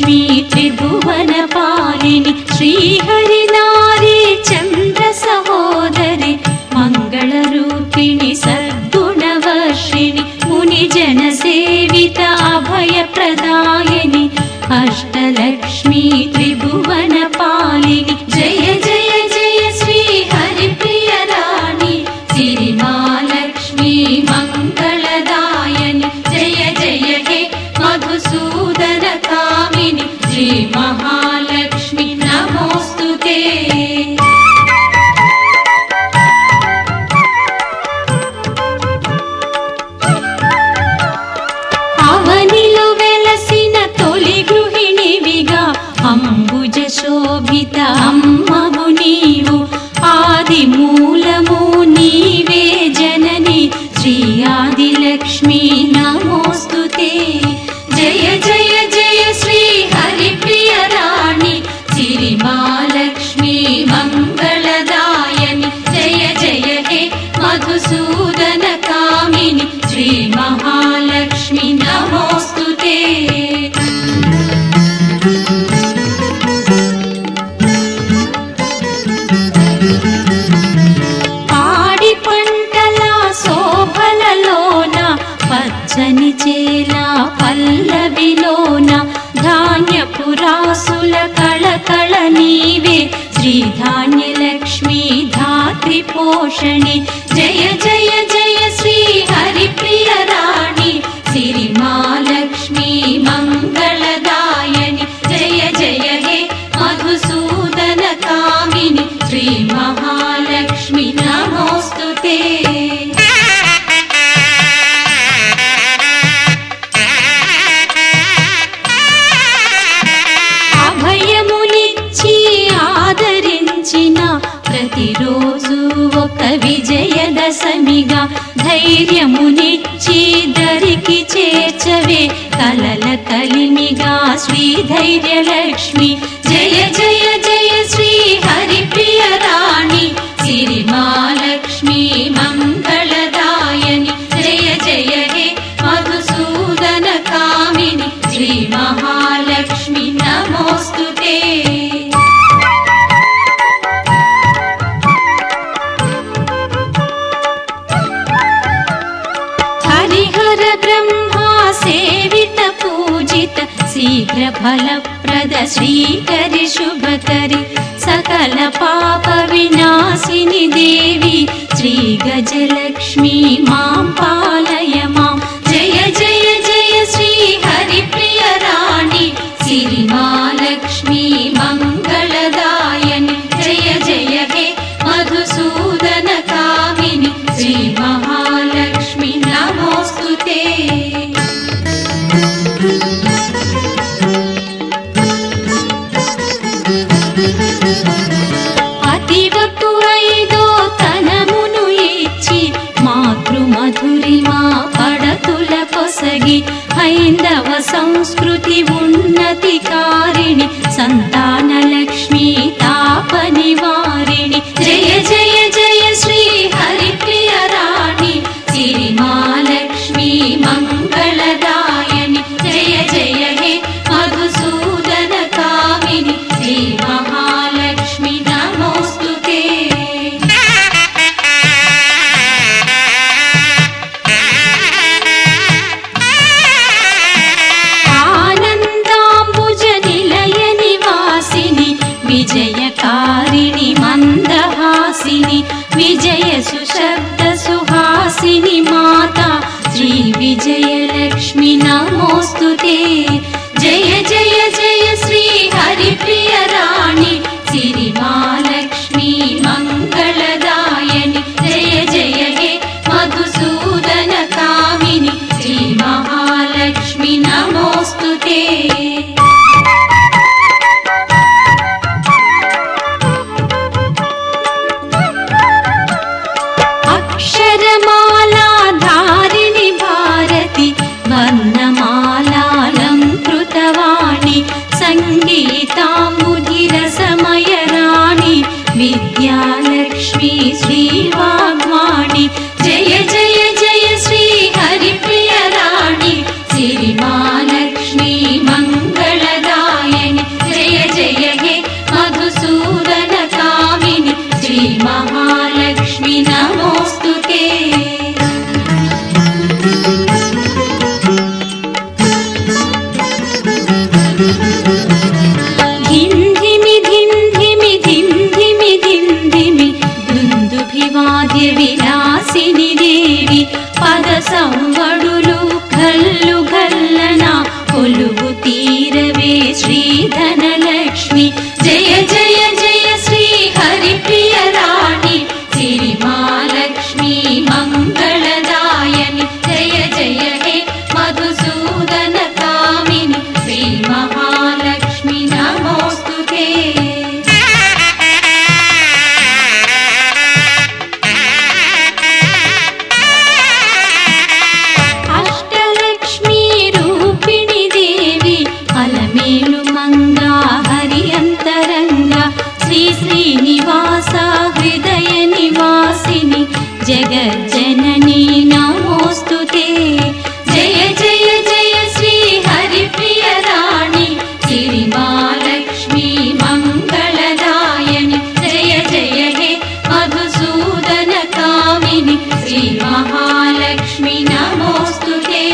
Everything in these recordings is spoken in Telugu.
అష్టలక్ష్మీ త్రిభువన పాలిని శ్రీహరి నారీ చంద్ర సహోదరి మంగళరూపిణి సద్గుణవర్షిణి ముని జన సేవిత అభయ ప్రదాయిని అష్టలక్ష్మీ త్రిభువన పాలిని జయ జయ జయ శ్రీ హరిప్రియ రాణి సిరి మహాలక్ష్మి మంగళదాయని జయ జయ హే మధుసూదన కామిని శ్రీ మహాలక్ష్మి నమోస్తుతే అవనిలో వెలసిన తొలి గృహిణివిగా అంబుజ శోభిత అమ్మవు నీవు ఆది మూలము నీవే జనని శ్రీ ఆదిలక్ష్మి నమోస్తుతే జయ జయ జయ శ్రీ హరిప్రియ రాణి సిరి మహాలక్ష్మి మంగళదాయని జయ జయ హే మధుసూదన కామిని శ్రీ మహాలక్ష్మి నమోస్తుతే పాడి పంటల శోభలలోన పచ్చని చేల పల్లవిలోన ధాన్యపు రాసుల కళకళ నీవే శ్రీ ధాన్యలక్ష్మి ధాత్రి పోషణి జయ జయ జయ శ్రీ హరిప్రియ రాణి సిరి మహాలక్ష్మి మంగళదాయని జయ జయ హే మధుసూదన కామిని శ్రీ మహాలక్ష్మి నమోస్తుతే అభయమునిచ్చి ఆదరించిన ప్రతిరోజు ఒక విజయదశమిగా ధైర్యమునిచ్చి దరికి చేర్చవే కలల కలిమిగా శ్రీ ధైర్యలక్ష్మి జయ జయ జయ శ్రీ హరిప్రియ రాణి సిరి మహాలక్ష్మి మంగళదాయని జయ జయ హే మధుసూదన కామిని శ్రీ మహాలక్ష్మి నమోస్తుతే హరిహర బ్రహ్మా సేవిత పూజిత శీఘ్ర ఫలప్రద శ్రీకరి శుభకరి సకల పాప వినాశిని దేవి శ్రీ గజలక్ష్మి మాం పాలయ మాం జయ జయ జయ శ్రీ హరిప్రియ రాణి సిరి మహాలక్ష్మి మంగళదాయని జయ జయ హే మధుసూదన కామిని శ్రీ మహాలక్ష్మి నమోస్తుతే అతివకు ఐదో తనమును ఇచ్చి మాతృమధురిమా పడతుల పొసగి హైందవ సంస్కృతి ఉన్నతి కారిణి సంతాన లక్ష్మి తాప నివారిణి జయ జయ జయ శ్రీ హరిప్రియ రాణి సిరి మహాలక్ష్మి మంగళదాయని జయ జయ హే మధుసూదన కామిని శ్రీ మహాలక్ష్మి నమోస్తుతే ఆనందాంబుజ నిలయ నివాసిని విజయకారిణి మందహాసిని విజయ సుశబ్ద సుహాసిని మాతా శ్రీ విజయలక్ష్మి నమోస్తుతే జయ జయ జయ శ్రీ హరిప్రియ రాణి సిరి మహాలక్ష్మి మంగళదాయని జయ జయ హే మధుసూదన కామిని శ్రీ మహాలక్ష్మి నమోస్తుతే అక్షరమాలా ధారిణి భారతి వర్ణమాలాలం श्री धनलक्ष्मी जय जय जय श्री हरिप्रिय राणि सिरि महालक्ष्मी मंगलदायिनि जय जय हे मधुसूदन कामिनि श्री महालक्ष्मी नमोस्तुते श्रीनिवासा हृदय निवासिनी जगज्जननी नमोस्तुते जय जय जय श्री हरिप्रिय राणि सिरि महालक्ष्मी मंगलदायिनि जय जय हे मधुसूदन कामिनि श्री महालक्ष्मी नमोस्तुते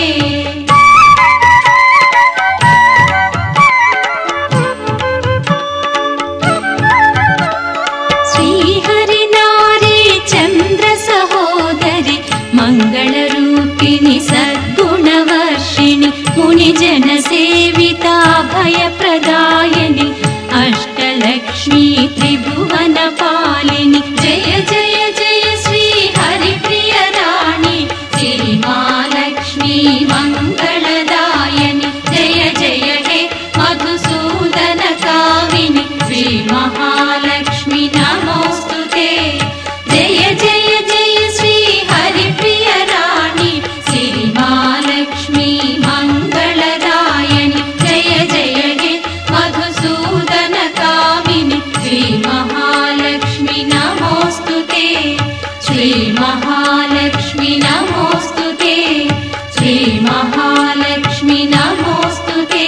मंगलरूपिणि सद्गुणवर्षिणि मुनिजनसेविता भयप्रदायिनि अष्टलक्ष्मी त्रिभुवनपालिनि जय जय जय श्री हरिप्रिय राणि सिरि महालक्ष्मी मंगलदायिनि जय जय हे मधुसूदन कामिनि श्री महालक्ष्मी नमोस्तुते जय जय जय श्री हरिप्रिय राणि सिरि महालक्ष्मी मंगलदायिनि जय जय हे मधुसूदन कामिनि श्री महालक्ष्मी नमोस्तुते श्री महालक्ष्मी नमोस्तुते श्री महालक्ष्मी नमोस्तुते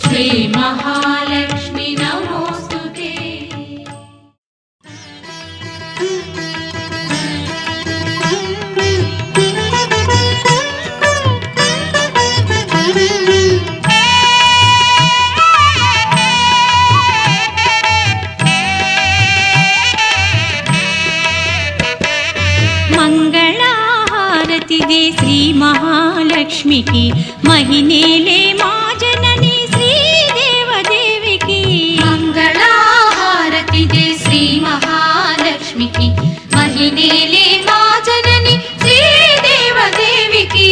श्री महालक्ष्मी नमोस्तुते మంగళహారతిదే శ్రీ మహాలక్ష్మికి మహినేలే మా జనని శ్రీదేవదేవికి మంగళహారతిదే శ్రీ మహాలక్ష్మికి మహినేలే మా జనని శ్రీదేవదేవికి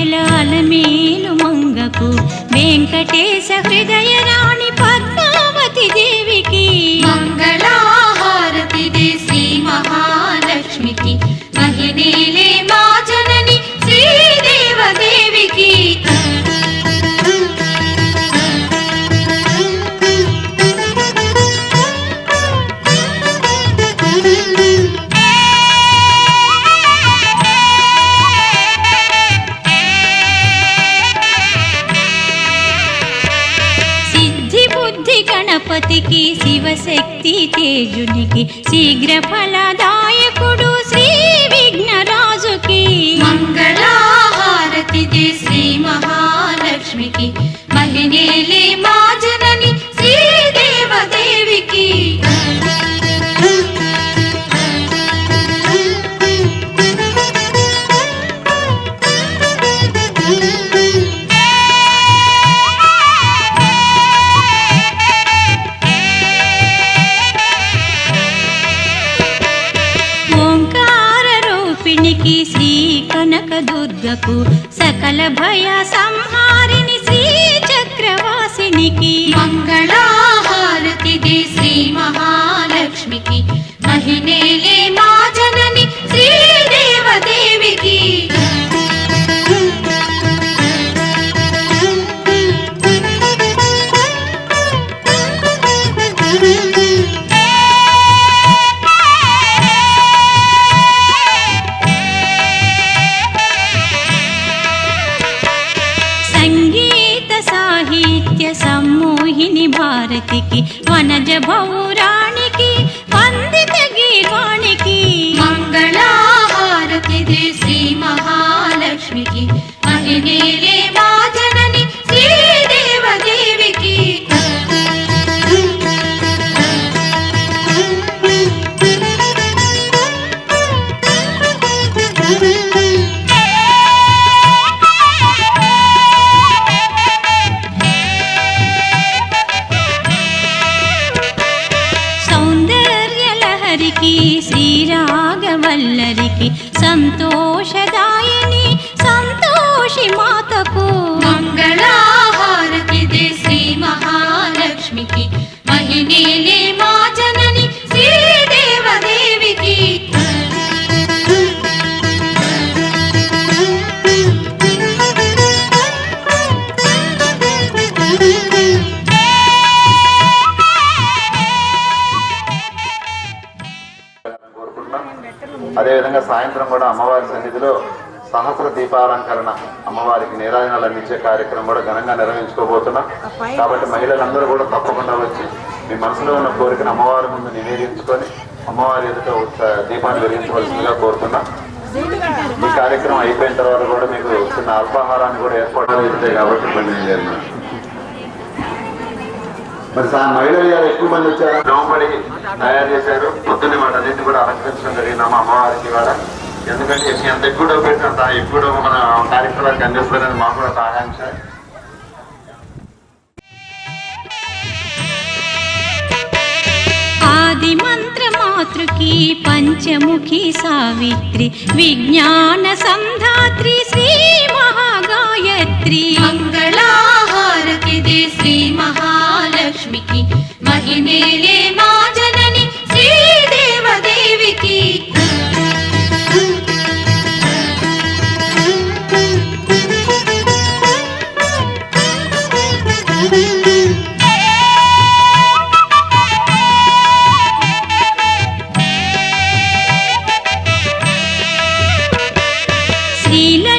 हेलालमेलु मंगकु वेंकटेश हृदय राणि पद्मावती देविकी मंगलाहारति दे श्री महालक्ष्मीकी महिनेले मा जननी श्रीदेव देविकी గణపతికి శివశక్తి తేజునికి శీఘ్ర ఫలదాయకుడు శ్రీ విఘ్నరాజుకి మంగళహారతి దే శ్రీ మహాలక్ష్మికి మహినేలే మా జనని శ్రీదేవదేవికి శ్రీ కనక దుర్గకు సకల భయ సంహారిణి శ్రీ చక్రవాసినికి మంగళహారతి దే శ్రీ మహాలక్ష్మికి మహినేలే మా జనని శ్రీదేవదేవికి सम्मोहिनी भारतिकी वनज भौराणिकी वंदित गीर्वाणिकी मंगलाहारति दे श्री महालक्ष्मिकी మహిళలే మా జనని శ్రీదేవదేవికి సౌందర్యలహరికి శ్రీరాగవల్లరికి సంతోషదాయిని సంతోషి మాతకు మంగళహారతి దే శ్రీ మహాలక్ష్మికి మహిళలే మా జనని శ్రీదేవదేవికి అదేవిధంగా సాయంత్రం కూడా అమ్మవారి సన్నిధిలో సహస్ర దీపాలంకరణ అమ్మవారికి నీరాజనాలు అందించే కార్యక్రమం కూడా ఘనంగా నిర్వహించుకోబోతున్నాం. కాబట్టి మహిళలందరూ కూడా తప్పకుండా వచ్చి మీ మనసులో ఉన్న కోరికను అమ్మవారి ముందు నివేదించుకొని అమ్మవారి ఎదుట దీపాన్ని వెలిగించవలసిందిగా కోరుతున్నాం. ఈ కార్యక్రమం అయిపోయిన తర్వాత కూడా మీకు చిన్న అల్పాహారాన్ని కూడా ఏర్పాటు అవుతాయి కాబట్టి మరి మహిళలు ఎక్కువ మంది వచ్చారు, దోమపడి తయారు చేశారు. పొద్దున్నే మాట అన్నింటి కూడా అలంకరించడం జరిగినాము అమ్మవారికి కూడా. ఎందుకంటే ఎంత ఎక్కువ డబ్బు పెట్టినంత ఎక్కువ డబ్బు మన కార్యక్రమానికి అందిస్తారని మాకు కూడా ఆకాంక్ష. ఆది మంత్ర మాతృకి పంచముఖి సావిత్రి విజ్ఞాన సంధాత్రి శ్రీ మహాగాయత్రి మంగళహారతి దే శ్రీ మహాలక్ష్మికి మహిళలే మా జనని శ్రీదేవదేవికి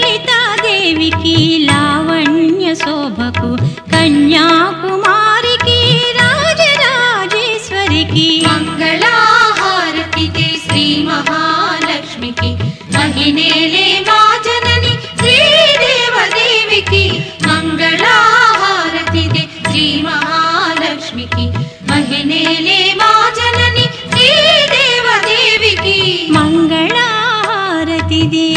శ్రీలలితాదేవికి లావణ్య శోభకు కన్యాకుమారికి రాజరాజేశ్వరికి మంగళహారతి దే శ్రీ మహాలక్ష్మికి మహిళలే మా జనని శ్రీదేవదేవికి మంగళహారతి దే శ్రీ మహాలక్ష్మికి మహిళలే మా జనని శ్రీదేవదేవికి మంగళహారతి దే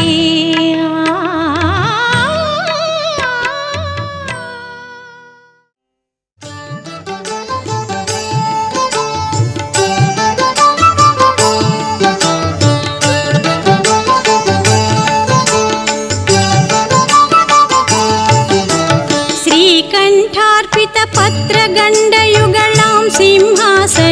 శ్రీకంఠార్పిత పత్రగండయుగళాం సింహాసనాధ్యాసినీం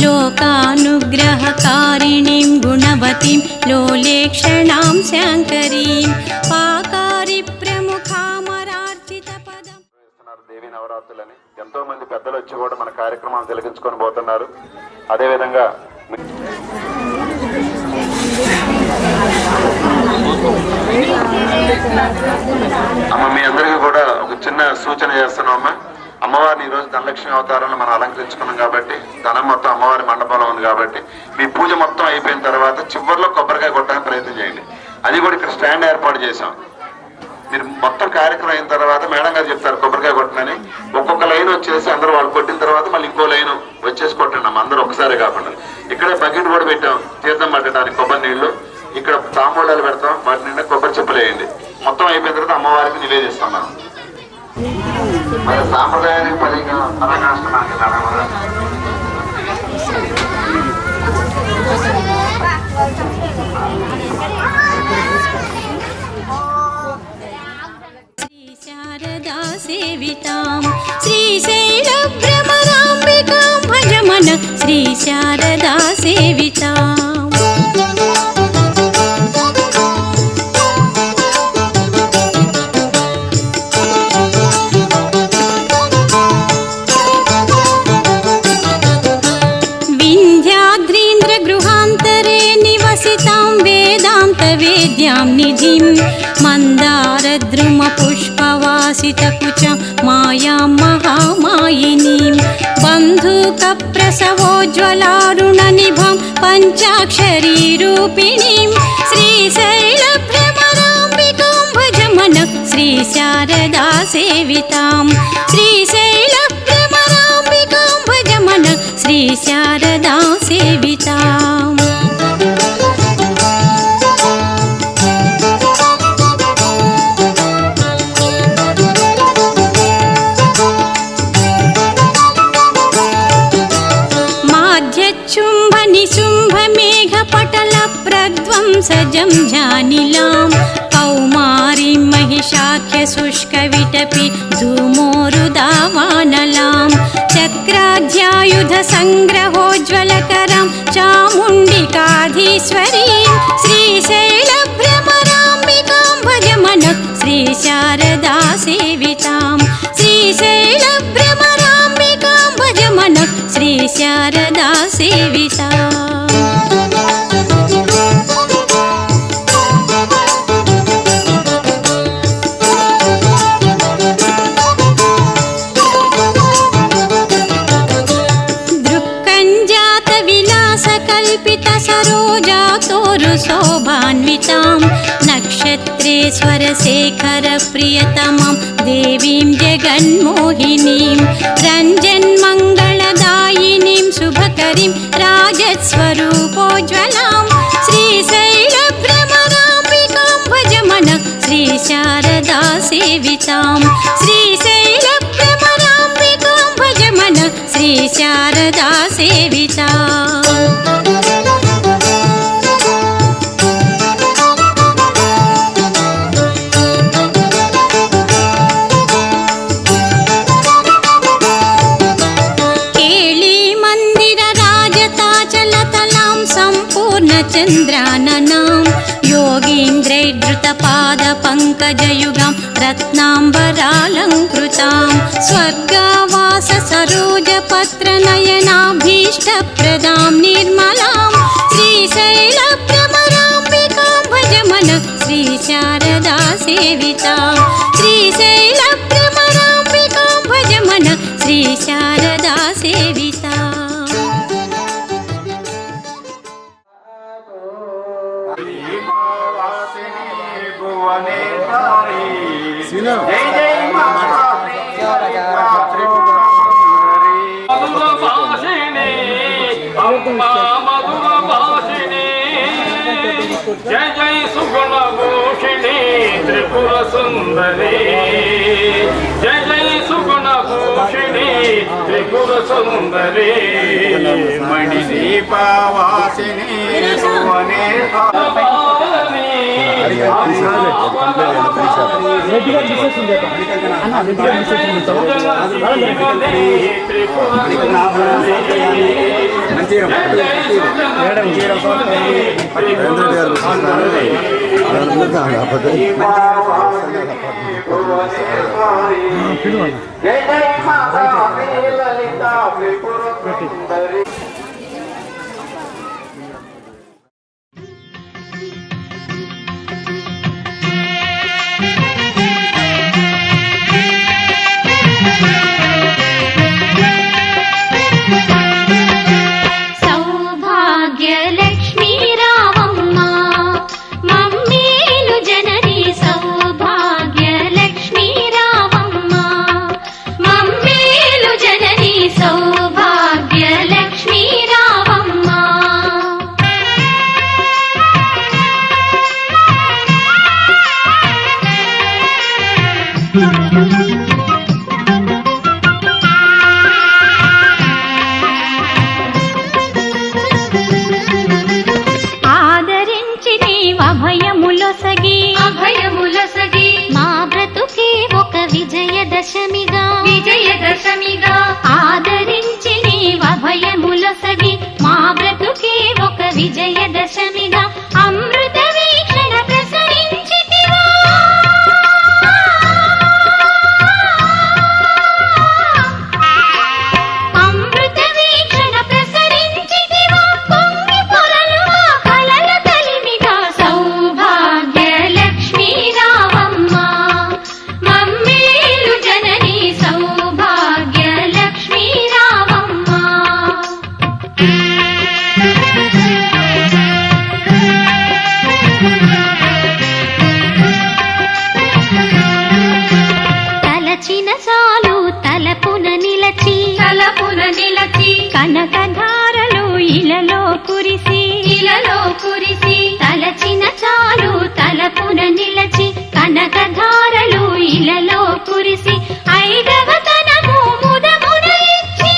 లోకానుగ్రహకారిణీం గుణవతీం లోలేక్షణాం శాంకరీం పాకారి ప్రముఖామరార్చిత పదం. దేవి నవరాత్రులని ఎంతో మంది పెద్దలు వచ్చి కూడా మన కార్యక్రమాలు తిలకించుకొని పోతున్నారు. అదేవిధంగా అమ్మ మీ అందరికీ కూడా ఒక చిన్న సూచన చేస్తున్నాం అమ్మ. అమ్మవారిని ఈరోజు ధనలక్ష్మి అవతారంలో మనం అలంకరించుకున్నాం కాబట్టి ధనం మొత్తం అమ్మవారి మండపంలో ఉంది కాబట్టి మీ పూజ మొత్తం అయిపోయిన తర్వాత చివరిలో కొబ్బరికాయ కొట్టడానికి ప్రయత్నం చేయండి. అది కూడా ఇక్కడ స్టాండ్ ఏర్పాటు చేసాం. మీరు మొత్తం కార్యక్రమం అయిన తర్వాత మేడం గారు చెప్తారు కొబ్బరికాయ కొట్టనని. ఒక్కొక్క లైన్ వచ్చేసి అందరూ వాళ్ళు కొట్టిన తర్వాత మళ్ళీ ఇంకో లైన్ వచ్చేసి కొట్టండి అమ్మ, అందరూ ఒకసారి కాకుండా. ఇక్కడే బకెట్ కూడా పెట్టాం తీర్థం పట్టడానికి కొబ్బరి నీళ్లు. ఇక్కడ తాంబూలాలు పెడతాం, వాటి నిండా కొబ్బరి చెప్పులు వేయండి. మొత్తం అయిపోయిన తర్వాత అమ్మవారికి నివేదిస్తాం మనం. మరి సాంప్రదాయానికి పరాకాష్ఠమానికి శ్రీ శారదా సేవితాం శ్రీశైల భ్రమరాంబికాం భజమన శ్రీ శారదా సేవితాం. వేద్యాం నిధిం మందారద్రుమ పుష్పవాసితకుచం మాయాం మహామాయినీం బంధూక ప్రసవోజ్వలారుణ నిభం పంచాక్షరీ రూపిణీం శ్రీశైల భ్రమరాంబికాం శ్రీ శారదా సేవితాం శ్రీశైల భ్రమరాంబికాం భజ మన శ్రీ శారదా సేవితాం చుంభ నిశుంభ మేఘ పటల ప్రధ్వంసజం జానిలాం కౌమారీం మహిషాఖ్య శుష్క విటపి ధూమోరుదావానలాం చక్రాధ్యాయుధ సంగ్రహోజ్వలకరాం చాముండికాధీశ్వరీం శ్రీశైల భ్రమరాంబికాం భజ మన శ్రీ శారదా సేవితాం శ్రీశైల భ్రమరాంబికాం భజ మన శ్రీ శారదా సేవితా దృక్కంజాత విలాస కల్పిత సరోజాతోరు శోభాన్వితాం నక్షత్రేశ్వర శేఖర ప్రియతమం దేవీం జగన్మోహినీం రంజన్మంగళదాయినీం శుభకరీం రాజస్వరూపోజ్వలాం శ్రీశైల భ్రమరాంబికాం భజ మన శ్రీ శారదా సేవితాం శ్రీశైల భ్రమరాంబికాం భజ మన శ్రీ శారదా సేవితాం చంద్రాననాం యోగీంద్రైర్ధృత పాద పంకజయుగాం రత్నాంబరాలంకృతాం స్వర్గవాస సరోజ పత్ర నయనాభీష్ట ప్రదాం నిర్మలాం శ్రీశైల భ్రమరాంబికాం భజ మన శ్రీ శారదా సేవితాం శ్రీశైల భ్రమరాంబికాం భజ మన శ్రీ శారదా సేవితాం జై జై మధుర భాషిణి అమ్మా మధుర భాషిణి జై జై సుగుణ భూషిణి త్రిపుర సుందరి జై జై సుగుణ భూషిణి త్రిపుర సుందరి మణిదీపవాసిని సౌభాగ్యలక్ష్మీ రావమ్మ మమ్మేలు జనని సౌభాగ్యలక్ష్మీ రావమ్మ మమ్మేలు జనని సౌభాగ్యలక్ష్మీ జలధారలు ఇలలో కురిసి ఐదవతనము ముదమున ఇచ్చి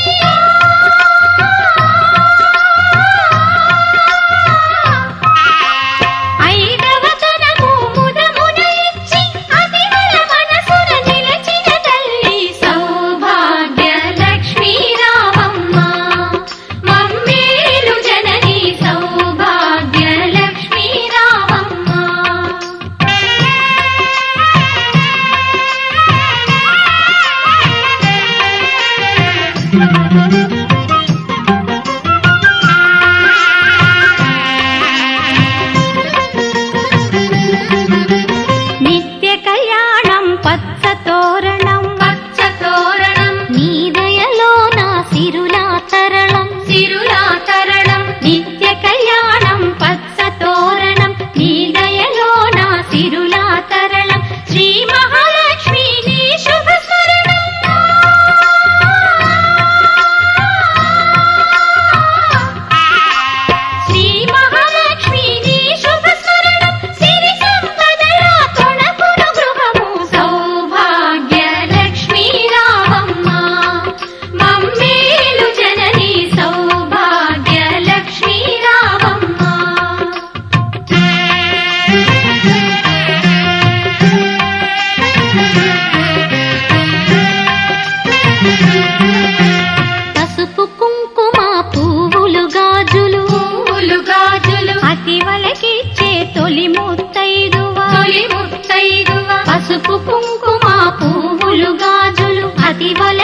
ఐదవతనము ముదమున ఇచ్చి అతివల మనసున నిలచిన తల్లి సౌభాగ్య లక్ష్మీ రామమ్మ మమ్మేలు జనని సౌభాగ్య లక్ష్మీ రామమ్మ. నిత్య కళ్యాణం పచ్చ తోరణం పచ్చ తోరణం నీ దయలో నా సిరులా తరళం సిరులా తరళం నిత్య కళ్యాణం పచ్చ తోరణం నీ దయలో నా సిరులా తరళం శ్రీ మహాలక్ష్మి నీ శుభ స్మరణం శ్రీ మహాలక్ష్మి నీ శుభ స్మరణం సిరి సంపదల తొణకును గృహము సౌభాగ్య లక్ష్మీ రామమ్మ మమ్మేలు జనని సౌభాగ్య లక్ష్మీ రామమ్మ. పసుపు కుంకుమ పువ్వులు గాజులు పువ్వులు గాజులు అతివలకిచ్చే తొలి ముత్తైదువ తొలి ముత్తైదువ పసుపు కుంకుమ పువ్వులు గాజులు అతివల